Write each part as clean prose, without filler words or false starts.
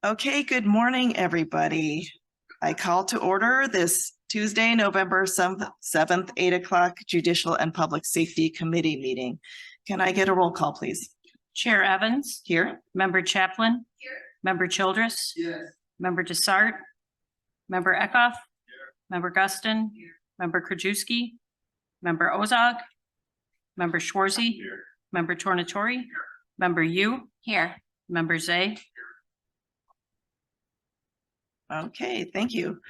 Okay, good morning, everybody. I call to order this Tuesday, November 7th, 8 o'clock Judicial and Public Safety Committee meeting. Can I get a roll call, please? Chair Evans. Here. Member Chaplin. Here. Member Childress. Yes. Member Desart. Member Eckhoff. Here. Member Guston. Here. Member Krajewski. Member Ozog. Member Schwarzy. Here. Member Tornatori. Here. Member Yu. Here. Member Zay. Okay, thank you.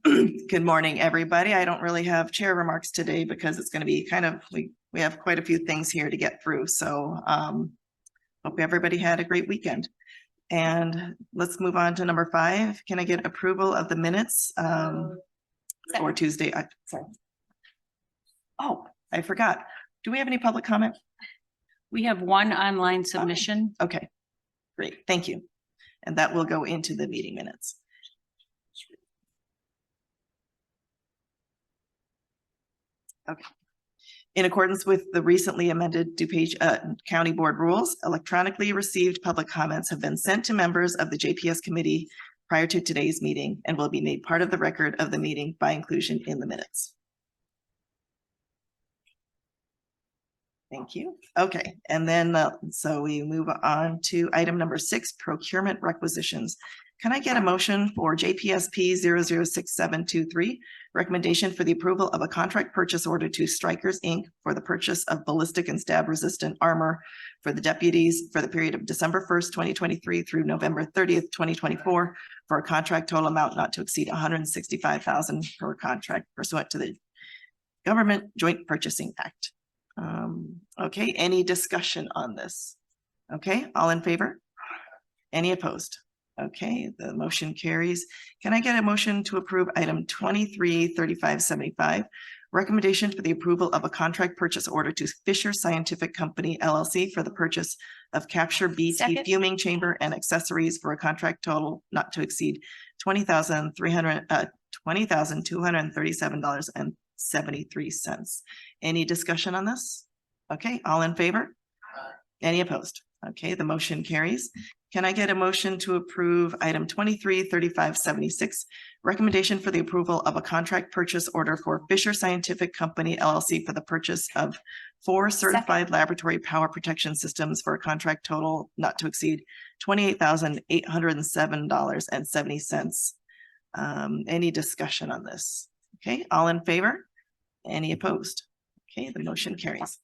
Good morning, everybody. I don't really have chair remarks today because it's going to be kind of, we have quite a few things here to get through. So hope everybody had a great weekend. And let's move on to number 5. Can I get approval of the minutes for Tuesday? Sorry. Oh, I forgot. Do we have any public comment? We have one online submission. Okay, great. Thank you. And that will go into the meeting minutes. Okay. In accordance with the recently amended DuPage County Board rules, electronically received public comments have been sent to members of the JPS committee prior to today's meeting and will be made part of the record of the meeting by inclusion in the minutes. Thank you. Okay, and then so we move on to item number 6, procurement requisitions. Can I get a motion for JPSP 006723, recommendation for the approval of a contract purchase order to Strikers Inc. for the purchase of ballistic and stab resistant armor for the deputies for the period of December 1st, 2023 through November 30th, 2024 for a contract total amount not to exceed $165,000 per contract pursuant to the Government Joint Purchasing Act. Okay, any discussion on this? Okay, all in favor? Any opposed? Okay, the motion carries. Can I get a motion to approve item 233575, recommendation for the approval of a contract purchase order to Fisher Scientific Company LLC for the purchase of Capture BT fuming chamber and accessories for a contract total not to exceed $20,237.73. Any discussion on this? Okay, all in favor? Any opposed? Okay, the motion carries. Can I get a motion to approve item 233576, recommendation for the approval of a contract purchase order for Fisher Scientific Company LLC for the purchase of 4 certified laboratory power protection systems for a contract total not to exceed $28,807.70. Any discussion on this? Okay, all in favor? Any opposed? Okay, the motion carries.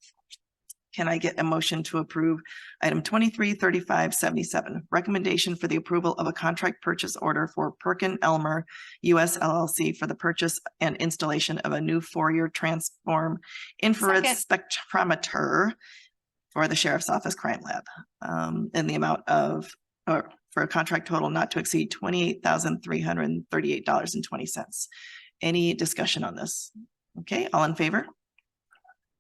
Can I get a motion to approve item 233577, recommendation for the approval of a contract purchase order for Perkin Elmer US LLC for the purchase and installation of a new Fourier transform infrared spectrometer for the Sheriff's Office Crime Lab in the amount of, or for a contract total not to exceed $28,338.20. Any discussion on this? Okay, all in favor?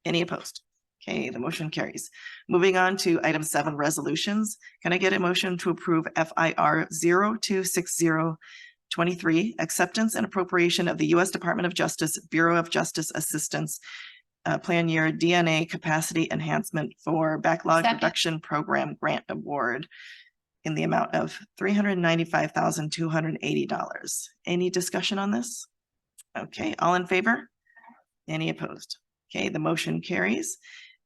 Any opposed? Okay, the motion carries. Moving on to item 7, resolutions. Can I get a motion to approve FIR 026023, acceptance and appropriation of the U.S. Department of Justice Bureau of Justice Assistance plan year DNA capacity enhancement for backlog reduction program grant award in the amount of $395,280. Any discussion on this? Okay, all in favor? Any opposed? Okay, the motion carries.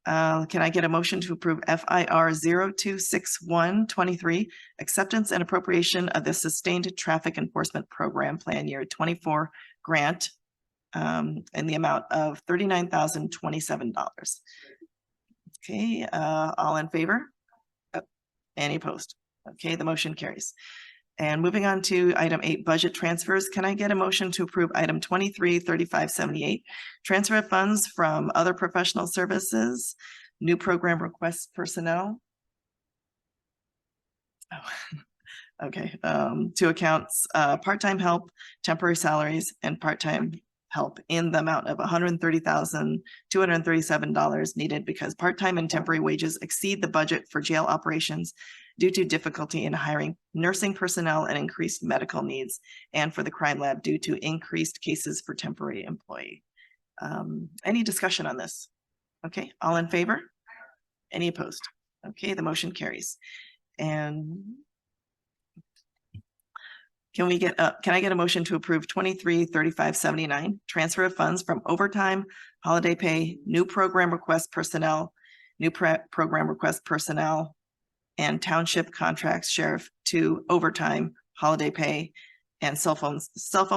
Can I get a motion to approve FIR 026123, acceptance and appropriation of the Sustained Traffic Enforcement Program Plan Year 24 grant in the amount of $39,027? Okay, all in favor? Any opposed? Okay, the motion carries. And moving on to item 8, budget transfers. Can I get a motion to approve item 233578, transfer of funds from other professional services, new program requests personnel? Oh, okay, to accounts, part-time help, temporary salaries, and part-time help in the amount of $130,237 needed because part-time and temporary wages exceed the budget for jail operations due to difficulty in hiring nursing personnel and increased medical needs, and for the crime lab due to increased cases for temporary employee. Any discussion on this? Okay, all in favor? Any opposed? Okay, the motion carries. And Can I get a motion to approve 23-3579 transfer of funds from overtime, holiday pay, new program request personnel, program request personnel, and township contracts sheriff to overtime, holiday pay, and cell phone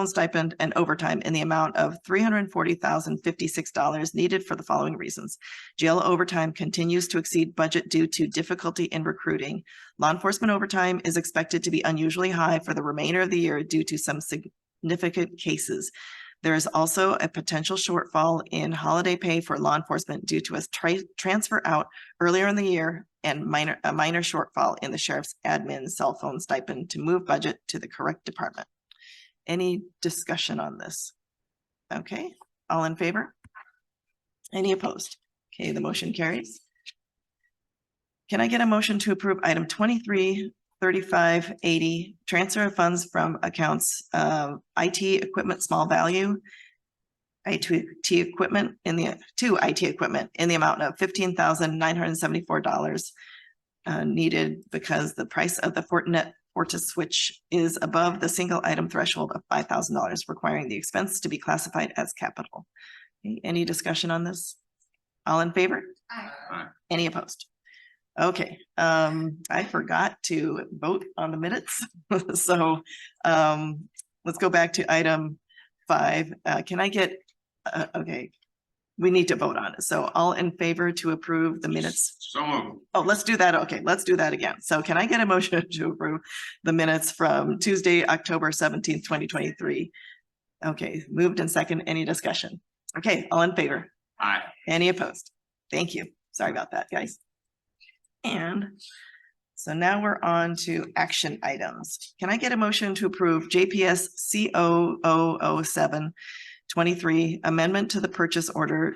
stipend and overtime in the amount of $340,056 needed for the following reasons. Jail overtime continues to exceed budget due to difficulty in recruiting. Law enforcement overtime is expected to be unusually high for the remainder of the year due to some significant cases. There is also a potential shortfall in holiday pay for law enforcement due to a transfer out earlier in the year and a minor shortfall in the sheriff's admin cell phone stipend to move budget to the correct department. Any discussion on this? Okay, all in favor? Any opposed? Okay, the motion carries. Can I get a motion to approve item 23-3580, transfer of funds from accounts of IT equipment small value, IT equipment to IT equipment in the amount of $15,974 needed because the price of the Fortinet Fortis switch is above the single item threshold of $5,000, requiring the expense to be classified as capital. Okay, any discussion on this? All in favor? Aye. Any opposed? Okay, I forgot to vote on the minutes. So let's go back to item 5. Can I get, okay, we need to vote on it. So all in favor to approve the minutes? So moved. Oh, let's do that. Okay, let's do that again. So can I get a motion to approve the minutes from Tuesday, October 17th, 2023? Okay, moved and second. Any discussion? Okay, all in favor? Aye. Any opposed? Thank you. Sorry about that, guys. And so now we're on to action items. Can I get a motion to approve JPS C0000723 amendment to the purchase order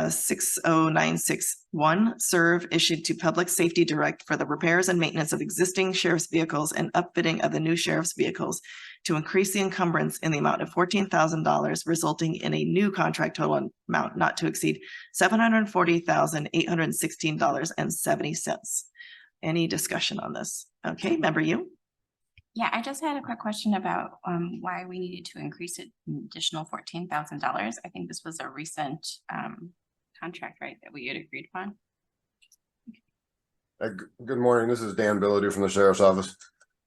60961 serve issued to Public Safety Direct for the repairs and maintenance of existing sheriff's vehicles and upfitting of the new sheriff's vehicles to increase the encumbrance in the amount of $14,000, resulting in a new contract total amount not to exceed $740,816.70. Any discussion on this? Okay, member you? Yeah, I just had a quick question about why we needed to increase it an additional $14,000. I think this was a recent contract, right, that we had agreed upon. Good morning. This is Dan Billadu from the Sheriff's Office.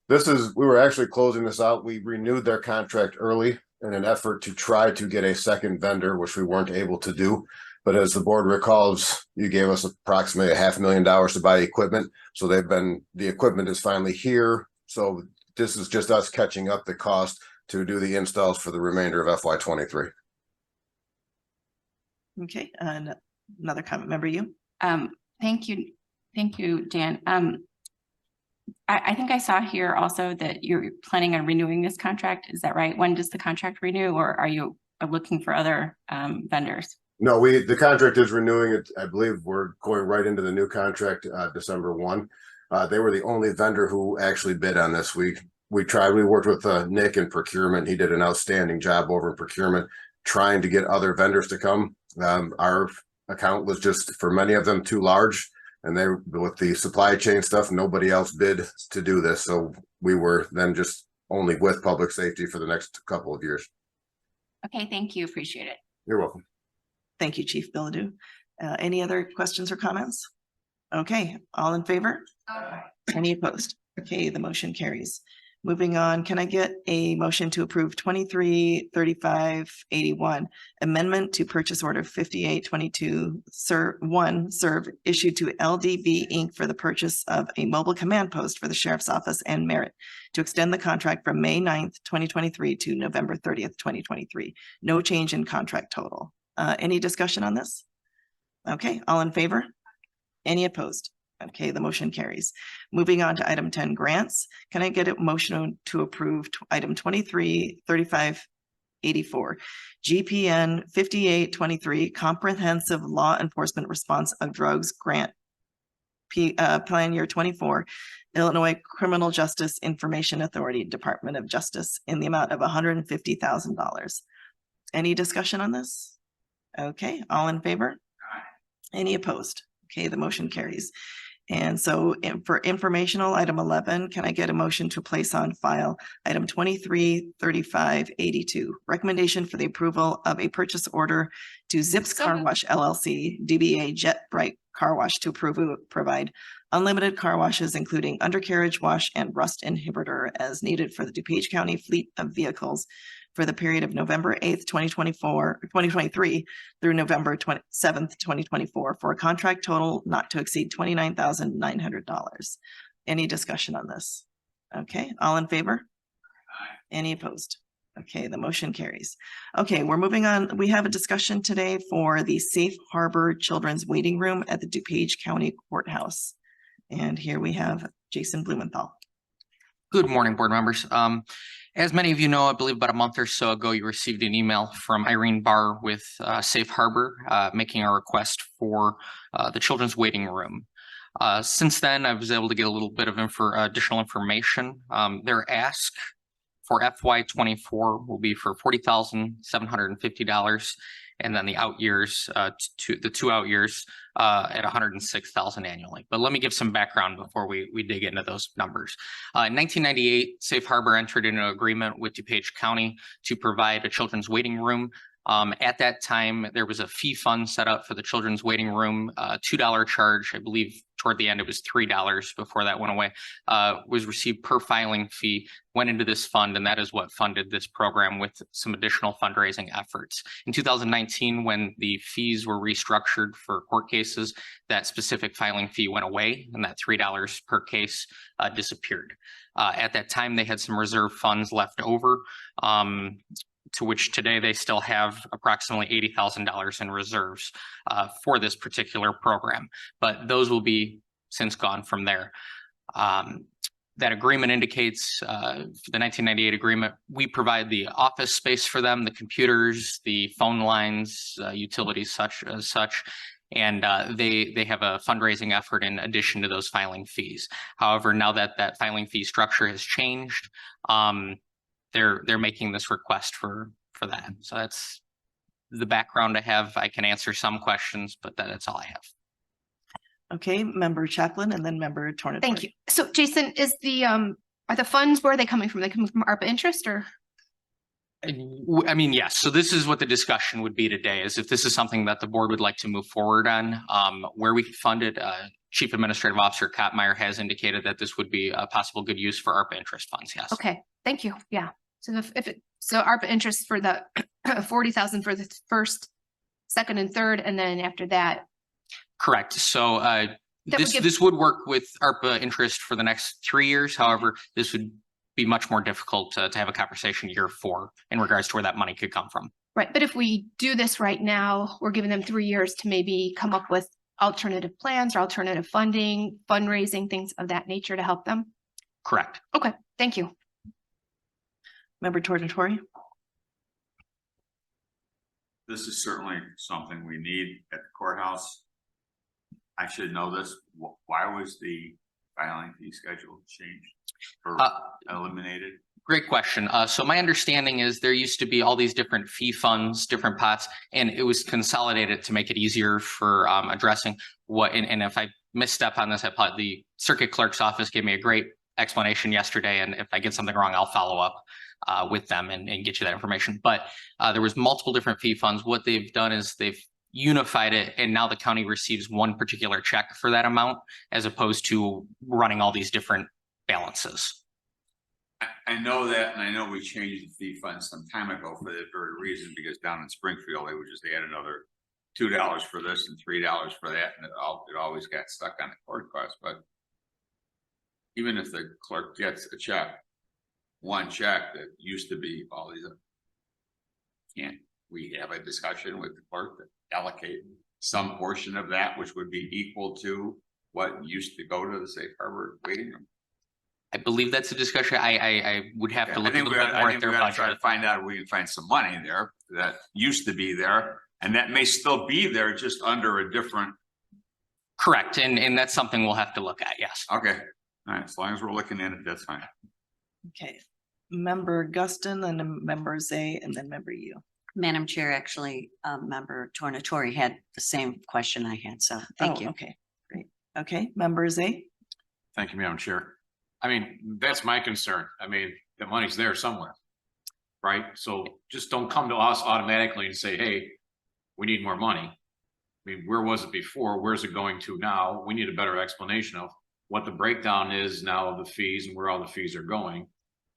We were actually closing this out. We renewed their contract early in an effort to try to get a second vendor, which we weren't able to do. But as the board recalls, you gave us approximately $500,000 to buy equipment. So the equipment is finally here. So this is just us catching up the cost to do the installs for the remainder of FY23. Okay, and another comment, member you? Thank you. Thank you, Dan. I think I saw here also that you're planning on renewing this contract. Is that right? When does the contract renew, or are you looking for other vendors? No, the contract is renewing it. I believe we're going right into the new contract December 1. They were the only vendor who actually bid on this. We worked with Nick in procurement. He did an outstanding job over in procurement, trying to get other vendors to come. Our account was just, for many of them, too large. And with the supply chain stuff, nobody else bid to do this. So we were then just only with public safety for the next couple of years. Okay, thank you. Appreciate it. You're welcome. Thank you, Chief Billadu. Any other questions or comments? Okay, all in favor? Aye. Any opposed? Okay, the motion carries. Moving on, can I get a motion to approve 23-3581 amendment to purchase order 5822 serve issued to LDB Inc. for the purchase of a mobile command post for the Sheriff's Office and Merit to extend the contract from May 9th, 2023 to November 30th, 2023. No change in contract total. Any discussion on this? Okay, all in favor? Any opposed? Okay, the motion carries. Moving on to item 10, grants. Can I get a motion to approve item 23-3584, GPN 5823, Comprehensive Law Enforcement Response of Drugs Grant, Plan Year 24, Illinois Criminal Justice Information Authority, Department of Justice, in the amount of $150,000. Any discussion on this? Okay, all in favor? Any opposed? Okay, the motion carries. And so for informational, item 11, can I get a motion to place on file item 233582? Recommendation for the approval of a purchase order to Zips Car Wash LLC, DBA Jet Bright Car Wash to provide unlimited car washes, including undercarriage wash and rust inhibitor as needed for the DuPage County fleet of vehicles for the period of November 8th, 2023 through November 27th, 2024 for a contract total not to exceed $29,900. Any discussion on this? Okay, all in favor? Any opposed? Okay, the motion carries. Okay, we're moving on. We have a discussion today for the Safe Harbor Children's Waiting Room at the DuPage County Courthouse. And here we have Jason Blumenthal. Good morning, board members. As many of you know, I believe about a month or so ago, you received an email from Irene Barr with Safe Harbor making a request for the children's waiting room. Since then, I was able to get a little bit of additional information. Their ask for FY24 will be for $40,750. And then the out years, the 2 out years at $106,000 annually. But let me give some background before we dig into those numbers. In 1998, Safe Harbor entered into an agreement with DuPage County to provide a children's waiting room. At that time, there was a fee fund set up for the children's waiting room, $2 charge. I believe toward the end, it was $3 before that went away, was received per filing fee, went into this fund, and that is what funded this program with some additional fundraising efforts. In 2019, when the fees were restructured for court cases, that specific filing fee went away and that $3 per case disappeared. At that time, they had some reserve funds left over, to which today they still have approximately $80,000 in reserves for this particular program, but those will be since gone from there. That agreement indicates, the 1998 agreement, we provide the office space for them, the computers, the phone lines, utilities such, and they have a fundraising effort in addition to those filing fees. However, now that that filing fee structure has changed, they're making this request for that. So that's the background I have. I can answer some questions, but that's all I have. Okay, member Chaplin and then member Tornatore. Thank you. So Jason, is are the funds, where are they coming from? They coming from ARPA interest or? I mean, yes. So this is what the discussion would be today, is if this is something that the board would like to move forward on, where we can fund it. Chief Administrative Officer Kottmeyer has indicated that this would be a possible good use for ARPA interest funds. Yes. Okay, thank you. Yeah. So so ARPA interest for the 40,000 for the first, second, and third, and then after that. Correct. So this would work with ARPA interest for the next 3 years. However, this would be much more difficult to have a conversation year 4 in regards to where that money could come from. Right. But if we do this right now, we're giving them 3 years to maybe come up with alternative plans or alternative funding, fundraising, things of that nature to help them. Correct. Okay, thank you. Member Tornatore. This is certainly something we need at the courthouse. I should know this. Why was the filing fee schedule changed or eliminated? Great question. So my understanding is there used to be all these different fee funds, different pots, and it was consolidated to make it easier for addressing what, and if I misstep on this, the circuit clerk's office gave me a great explanation yesterday, and if I get something wrong, I'll follow up with them and get you that information. But there was multiple different fee funds. What they've done is they've unified it, and now the county receives one particular check for that amount, as opposed to running all these different balances. I know that, and I know we changed the fee fund some time ago for that very reason, because down in Springfield, they would just add another $2 for this and $3 for that, and it always got stuck on the court cost. But even if the clerk gets a check, one check that used to be all these, can't we have a discussion with the clerk to allocate some portion of that, which would be equal to what used to go to the Safe Harbor waiting room? I believe that's a discussion. I would have to look a little bit more at their budget. Try to find out if we can find some money there that used to be there, and that may still be there, just under a different. Correct, and that's something we'll have to look at. Yes. Okay, all right. As long as we're looking at it, that's fine. Okay, member Guston and then member Zay and then member Yu. Madam Chair, actually, member Tornatore had the same question I had, so thank you. Okay, great. Okay, member Zay? Thank you, Madam Chair. I mean, that's my concern. I mean, the money's there somewhere. Right? So just don't come to us automatically and say, hey, we need more money. I mean, where was it before? Where's it going to now? We need a better explanation of what the breakdown is now of the fees and where all the fees are going.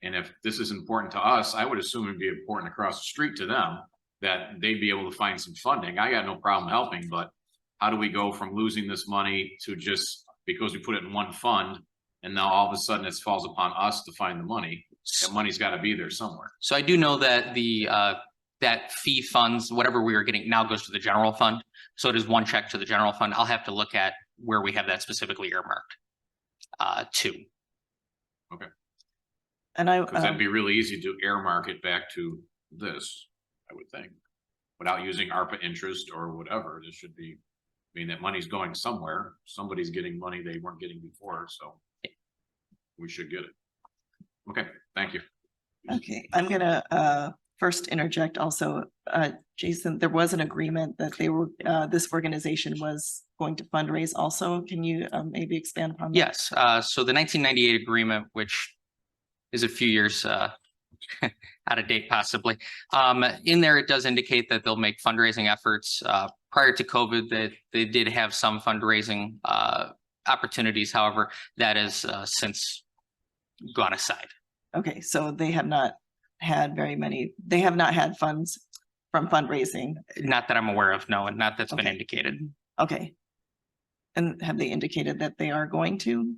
And if this is important to us, I would assume it'd be important across the street to them that they'd be able to find some funding. I got no problem helping, but how do we go from losing this money to just because we put it in one fund and now all of a sudden it falls upon us to find the money? That money's got to be there somewhere. So I do know that the that fee funds, whatever we are getting now goes to the general fund. So it is one check to the general fund. I'll have to look at where we have that specifically earmarked to. And I, Because it'd be really easy to earmark it back to this, I would think, without using ARPA interest or whatever. This should be, I mean, that money's going somewhere. Somebody's getting money they weren't getting before, so we should get it. Okay, thank you. okay, I'm gonna first interject also, Jason, there was an agreement that they were, this organization was going to fundraise also. Can you maybe expand upon that? Yes, so the 1998 agreement, which is a few years out of date possibly. In there, it does indicate that they'll make fundraising efforts. Prior to COVID, that they did have some fundraising opportunities. However, that has since gone aside. Okay, so they have not had very many, they have not had funds from fundraising. Not that I'm aware of, no, and not that's been Okay. indicated. Okay. And have they indicated that they are going to?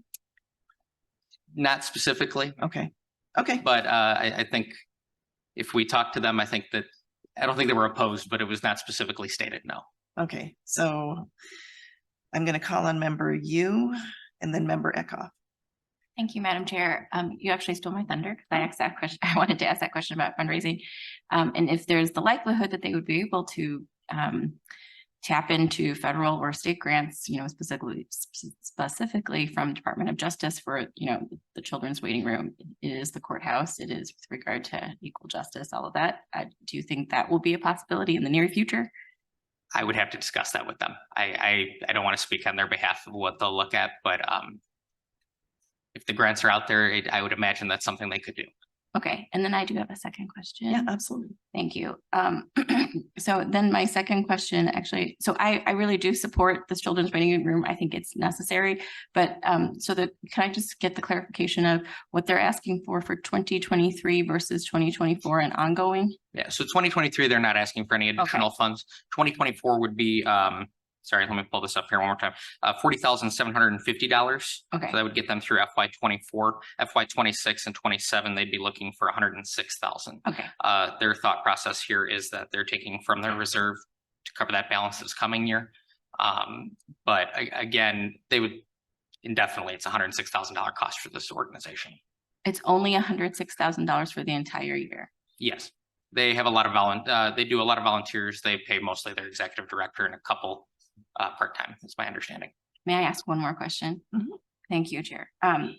Not specifically, Okay, okay, but I think if we talk to them, I think that, I don't think they were opposed, but it was not specifically stated, no. okay, so I'm gonna call on member Yu and then member Eckhoff. Thank you, Madam Chair. You actually stole my thunder because I asked that question. I wanted to ask that question about fundraising. And if there's the likelihood that they would be able to tap into federal or state grants, you know, specifically from Department of Justice for, you know, the children's waiting room. It is the courthouse. It is with regard to equal justice, all of that. Do you think that will be a possibility in the near future? I would have to discuss that with them. I don't want to speak on their behalf of what they'll look at, but if the grants are out there, I would imagine that's something they could do. Okay, and then I do have a second question. Yeah, absolutely. Thank you. So then my second question, actually, so I really do support this children's waiting room. I think it's necessary, but can I just get the clarification of what they're asking for 2023 versus 2024 and ongoing? Yeah, so 2023, they're not asking for any additional funds. 2024 would be, sorry, let me pull this up here one more time. $40,750. Okay. So that would get them through FY 24, FY 26 and 27. They'd be looking for 106,000. Okay. Their thought process here is that they're taking from their reserve to cover that balance this coming year. But again, they would indefinitely, it's $106,000 cost for this organization. It's only $106,000 for the entire year. Yes, they have a lot of they do a lot of volunteers. They pay mostly their executive director and a couple part-time, is my understanding. May I ask one more question? Mhm. Thank you, Chair.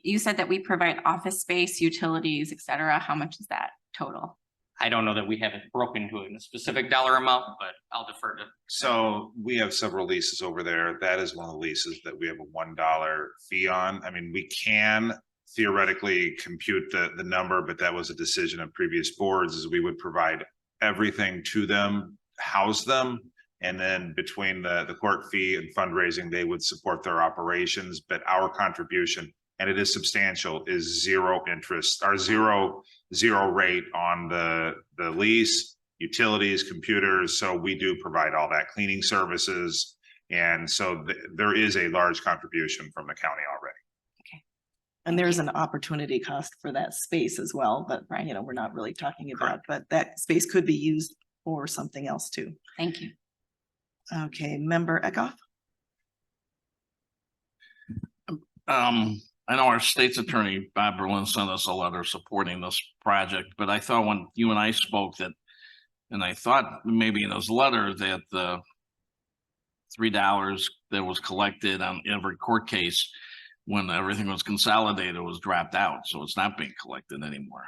You said that we provide office space, utilities, et cetera. How much is that total? I don't know that we have it broken to a specific dollar amount, but I'll defer to. So we have several leases over there. That is one of the leases that we have a $1 fee on. I mean, we can theoretically compute the number, but that was a decision of previous boards, is we would provide everything to them, house them, and then between the court fee and fundraising, they would support their operations. But our contribution, and it is substantial, is zero interest, or zero rate on the lease, utilities, computers. So we do provide all that, cleaning services. And so there is a large contribution from the county already. And there's an opportunity cost for that space as well, but you know, we're not really talking about, but that space could be used for something else too. Thank you. Okay, member Eckhoff? I know our state's attorney, Bob Berlin, sent us a letter supporting this project, but I thought when you and I spoke that, and I thought maybe in his letter that the $3 that was collected on every court case when everything was consolidated, was dropped out, so it's not being collected anymore.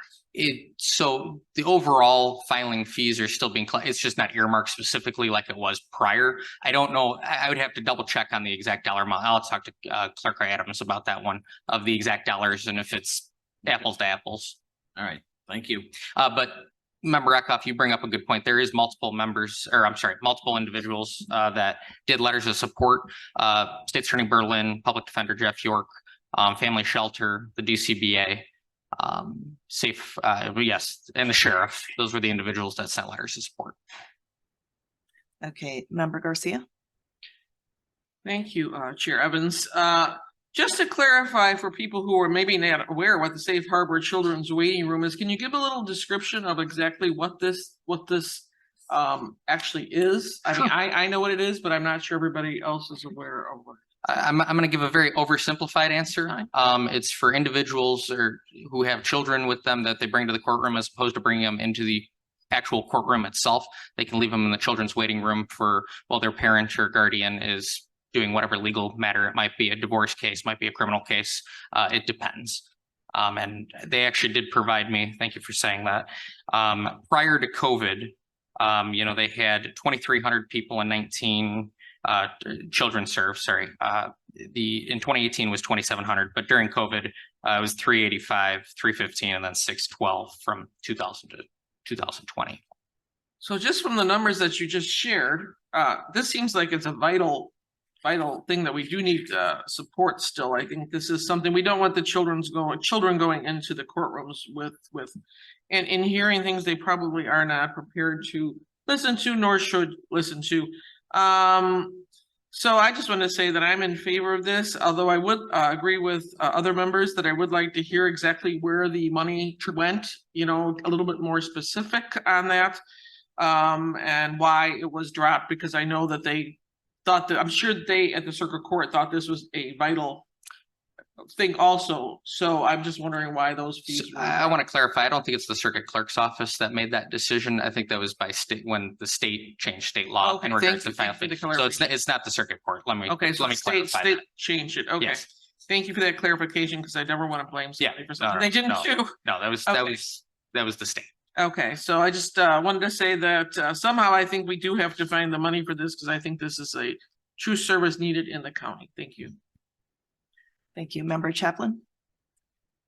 So the overall filing fees are still being collected. It's just not earmarked specifically like it was prior. I don't know. I would have to double check on the exact dollar amount. I'll talk to Clerk Adams about that one of the exact dollars and if it's apples to apples. All right, thank you. But Member Eckhoff, you bring up a good point. There is multiple individuals that did letters of support. State Attorney Berlin, Public Defender Jeff York, Family Shelter, the DCBA, Safe, yes, and the sheriff. Those were the individuals that sent letters of support. Okay, Member Garcia. Thank you, Chair Evans. Just to clarify for people who are maybe not aware what the Safe Harbor Children's Waiting Room is, can you give a little description of exactly what this actually is? I mean, I know what it is, but I'm not sure everybody else is aware of what. I'm going to give a very oversimplified answer. It's for individuals who have children with them that they bring to the courtroom as opposed to bringing them into the actual courtroom itself. They can leave them in the children's waiting room while their parent or guardian is doing whatever legal matter it might be. A divorce case, might be a criminal case. It depends. And they actually did provide me, thank you for saying that. Prior to COVID, they had 2,300 people and 19 children served, sorry. In 2018 was 2,700, but during COVID, it was 385, 315, and then 612 from 2000 to 2020. So just from the numbers that you just shared, this seems like it's a vital thing that we do need support still. I think this is something we don't want the children going into the courtrooms and in hearing things they probably are not prepared to listen to nor should listen to. So I just want to say that I'm in favor of this, although I would agree with other members that I would like to hear exactly where the money went, a little bit more specific on that, and why it was dropped, because I know that they thought that, I'm sure they at the circuit court thought this was a vital thing also. So I'm just wondering why those fees. I want to clarify. I don't think it's the circuit clerk's office that made that decision. I think that was by state when the state changed state law. Okay, in regards to thank you for the So it's not the circuit court. Let me state clarify. changed it. Okay. Yes. Thank you for that clarification, because I never want to blame somebody for something no, they didn't do. No, that was the state. Okay, so I just wanted to say that somehow I think we do have to find the money for this, because I think this is a true service needed in the county. Thank you. Thank you. Member Chaplin.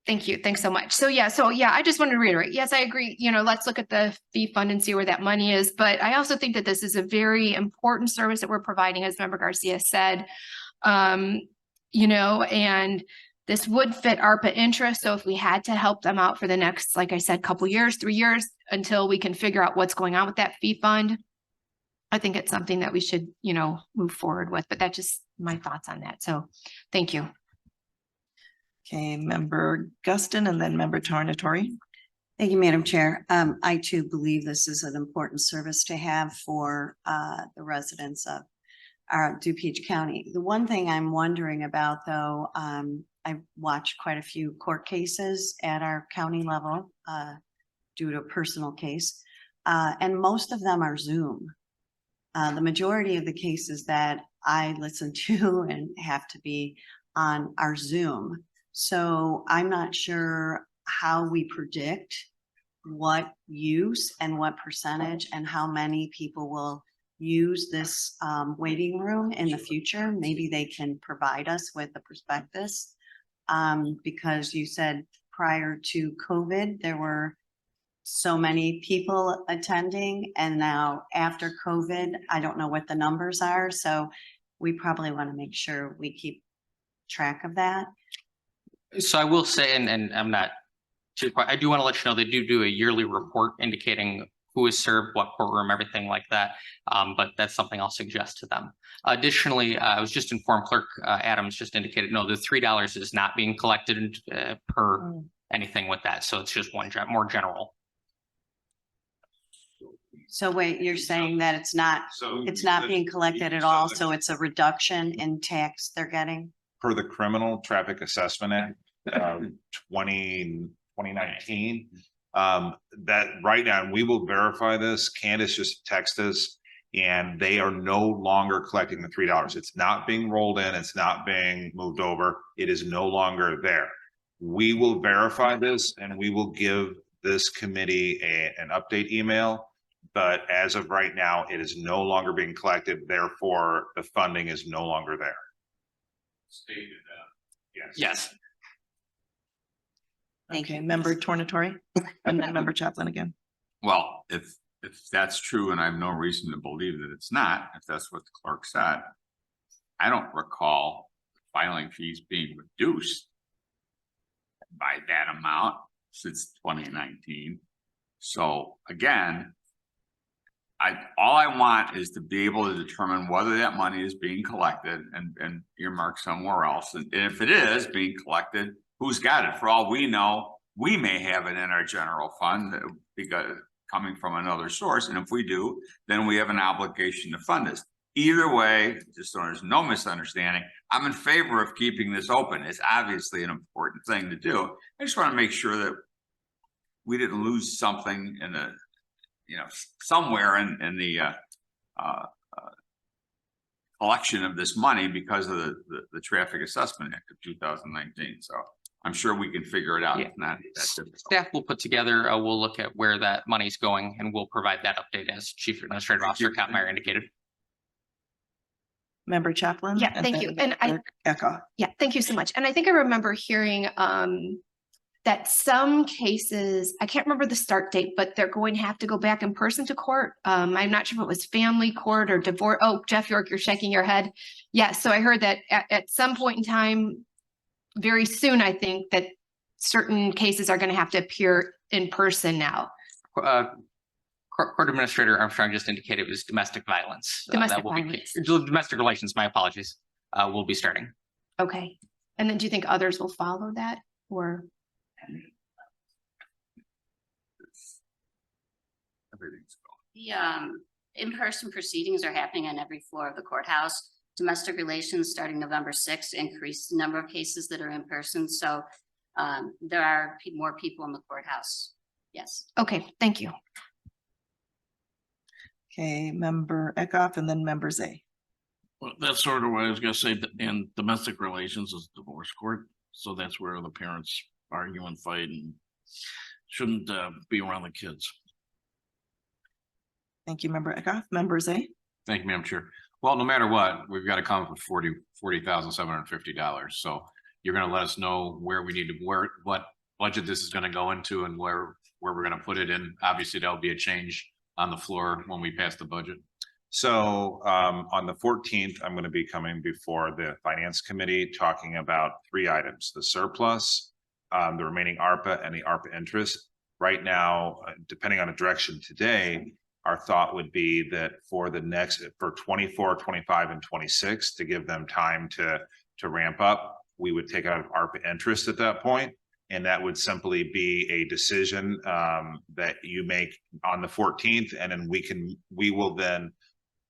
Thank you. Thanks so much. So yeah, I just wanted to reiterate. Yes, I agree. Let's look at the fee fund and see where that money is. But I also think that this is a very important service that we're providing, as Member Garcia said. And this would fit ARPA interest. So if we had to help them out for the next, like I said, couple years, 3 years, until we can figure out what's going on with that fee fund, I think it's something that we should, move forward with. But that's just my thoughts on that. So thank you. Okay, Member Guston and then Member Tornatori. Thank you, Madam Chair. I too believe this is an important service to have for the residents of our DuPage County. The one thing I'm wondering about, though, I watched quite a few court cases at our county level due to a personal case, and most of them are Zoom. The majority of the cases that I listen to and have to be on are Zoom. So I'm not sure how we predict what use and what percentage and how many people will use this waiting room in the future. Maybe they can provide us with a prospectus, because you said prior to COVID, there were so many people attending, and now after COVID, I don't know what the numbers are. So we probably want to make sure we keep track of that. So I will say, and I'm not too quiet, I do want to let you know they do a yearly report indicating who is served, what courtroom, everything like that. But that's something I'll suggest to them. Additionally, I was just informed, Clerk Adams just indicated, no, the $3 is not being collected per anything with that. So it's just more general. So wait, you're saying that it's not being collected at all, so it's a reduction in tax they're getting? Per the Criminal Traffic Assessment Act, 2019, that right now, and we will verify this. Candace just texted us. And they are no longer collecting the $3. It's not being rolled in. It's not being moved over. It is no longer there. We will verify this and we will give this committee an update email. But as of right now, it is no longer being collected. Therefore, the funding is no longer there. Stated that. Yes. Yes. Okay, member Tornatori and then member Chaplin again. Well, if that's true, and I have no reason to believe that it's not, if that's what the clerk said, I don't recall filing fees being reduced by that amount since 2019. So again, all I want is to be able to determine whether that money is being collected and earmarked somewhere else. And if it is being collected, who's got it? For all we know, we may have it in our general fund because coming from another source. And if we do, then we have an obligation to fund this. Either way, just so there's no misunderstanding, I'm in favor of keeping this open. It's obviously an important thing to do. I just want to make sure that we didn't lose something in the, somewhere in the collection of this money because of the Traffic Assessment Act of 2019. So I'm sure we can figure it out. Yeah. It's not that difficult. Staff will put together, we'll look at where that money's going and we'll provide that update as Chief Administrative Officer Kattmeyer indicated. Member Chaplin? Yeah, thank you. And member Eckhoff. Yeah, thank you so much. And I think I remember hearing that some cases, I can't remember the start date, but they're going to have to go back in person to court. I'm not sure if it was family court or divorce. Oh, Jeff York, you're shaking your head. Yeah, so I heard that at some point in time, very soon, I think that certain cases are going to have to appear in person now. Court Administrator Armstrong just indicated it was domestic violence. Domestic violence. violence. Domestic relations, my apologies, will be starting. Okay. And then do you think others will follow that or? Everything's The in-person proceedings are happening on every floor of the courthouse. Domestic relations starting November 6th increased the number of cases that are in person. So there are more people in the courthouse. Yes. Okay, thank you. Okay, member Eckhoff and then member Zay. Well, that's sort of what I was gonna say, in domestic relations is divorce court, so that's where the parents argue and fight and shouldn't be around the kids. Thank you, member Eckhoff. Member Zay. Thank you, Madam Chair. Well, no matter what, we've got to come up with $40,750. So you're going to let us know where we need to, what budget this is going to go into and where we're going to put it in. Obviously, there'll be a change on the floor when we pass the budget. So on the 14th, I'm going to be coming before the Finance Committee talking about 3 items: the surplus, the remaining ARPA, and the ARPA interest. Right now, depending on the direction today, our thought would be that for 24, 25, and 26, to give them time to ramp up, we would take out ARPA interest at that point. And that would simply be a decision that you make on the 14th. And then we will then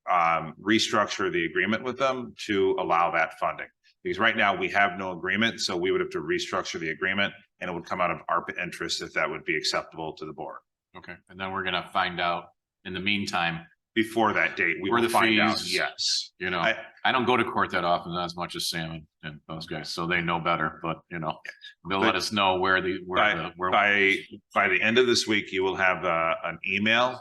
restructure the agreement with them to allow that funding. Because right now we have no agreement. So we would have to restructure the agreement and it would come out of ARPA interest if that would be acceptable to the board. Okay. And then we're going to find out in the meantime, before that date, we where will the find out. fees, Yes. you know, I don't go to court that often, not as much as Sam and those guys, so they know better, but they'll let us know where by the end of this week, you will have an email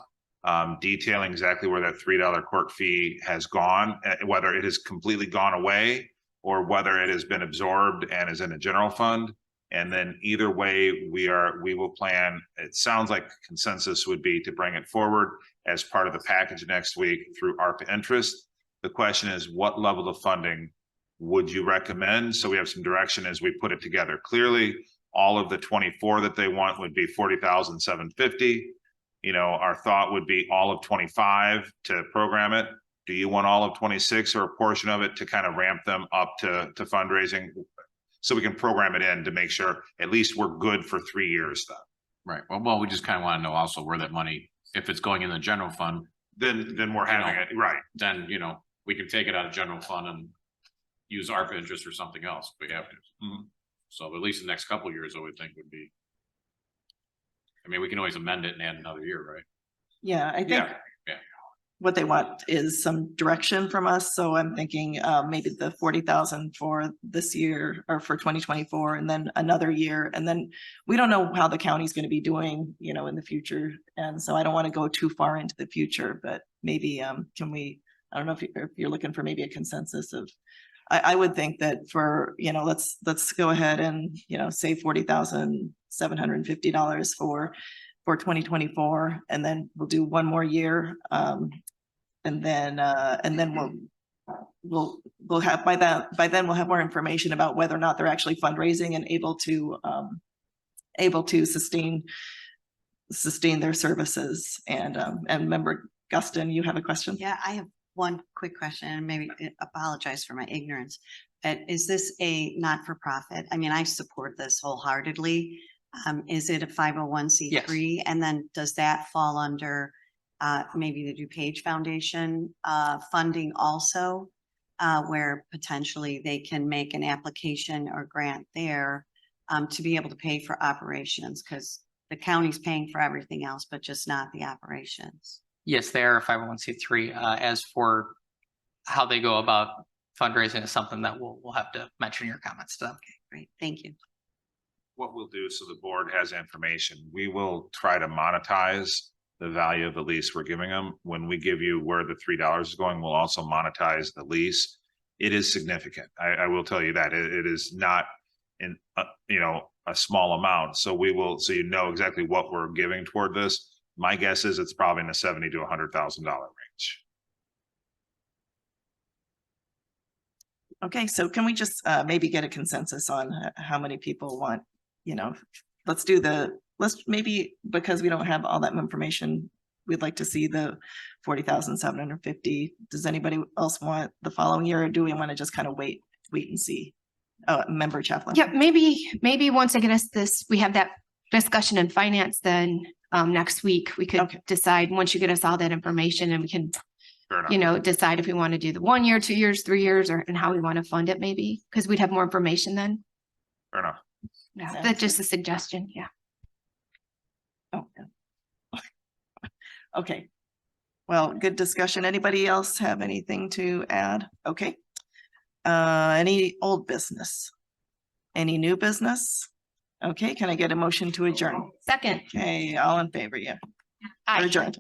detailing exactly where that $3 court fee has gone, whether it has completely gone away or whether it has been absorbed and is in a general fund. And then either way, we will plan, it sounds like consensus would be to bring it forward as part of the package next week through ARPA interest. The question is, what level of funding would you recommend? So we have some direction as we put it together. Clearly, all of the 24 that they want would be $40,750. Our thought would be all of 25 to program it. Do you want all of 26 or a portion of it to kind of ramp them up to fundraising? So we can program it in to make sure at least we're good for 3 years then. Right. Well, we just kind of want to know also where that money, if it's going in the general fund, then we're having it right. Then, we can take it out of general fund and use ARPA interest or something else if we have to. Mm-hmm. So at least the next couple of years, I would think would be, we can always amend it and add another year, right? Yeah, I think. Yeah. what they want is some direction from us. So I'm thinking maybe the 40,000 for this year or for 2024 and then another year. And then we don't know how the county's going to be doing, you know, in the future. And so I don't want to go too far into the future, but maybe can we, I don't know if you're looking for maybe a consensus of, I would think that for, you know, let's go ahead and, you know, say $40,750 for 2024, and then we'll do one more year. And then we'll have by then we'll have more information about whether or not they're actually fundraising and able to sustain their services. And Member Guston, you have a question? Yeah, I have one quick question, and maybe apologize for my ignorance. Is this a not-for-profit? I mean, I support this wholeheartedly. Is it a 501c3? And then does that fall under maybe the DuPage Foundation funding also, where potentially they can make an application or grant there to be able to pay for operations, because the county's paying for everything else, but just not the operations? Yes, they are a 501c3. As for how they go about fundraising is something that we'll have to mention in your comments to them. Okay, great. Thank you. What we'll do, so the board has information, we will try to monetize the value of the lease we're giving them. When we give you where the $3 is going, we'll also monetize the lease. It is significant. I will tell you that it is not in, you know, a small amount. So we will, so you know exactly what we're giving toward this. My guess is it's probably in the $70,000 to $100,000 range. Okay, so can we just maybe get a consensus on how many people want, you know, let's maybe, because we don't have all that information, we'd like to see the 40,750. Does anybody else want the following year, or do we want to just kind of wait and see? Member Chaplin. Yeah, maybe once I get us this, we have that discussion in finance, then next week we could decide, once you get us all that information, and we can, you know, decide if we want to do the 1 year, 2 years, 3 years, and how we want to fund it, maybe, because we'd have more information then. Fair enough. Yeah, that's just a suggestion. Yeah. Oh, yeah. Okay. Well, good discussion. Anybody else have anything to add? Okay. Any old business? Any new business? Okay, can I get a motion to adjourn? Second. Okay, all in favor, yeah. Aye. Adjourned.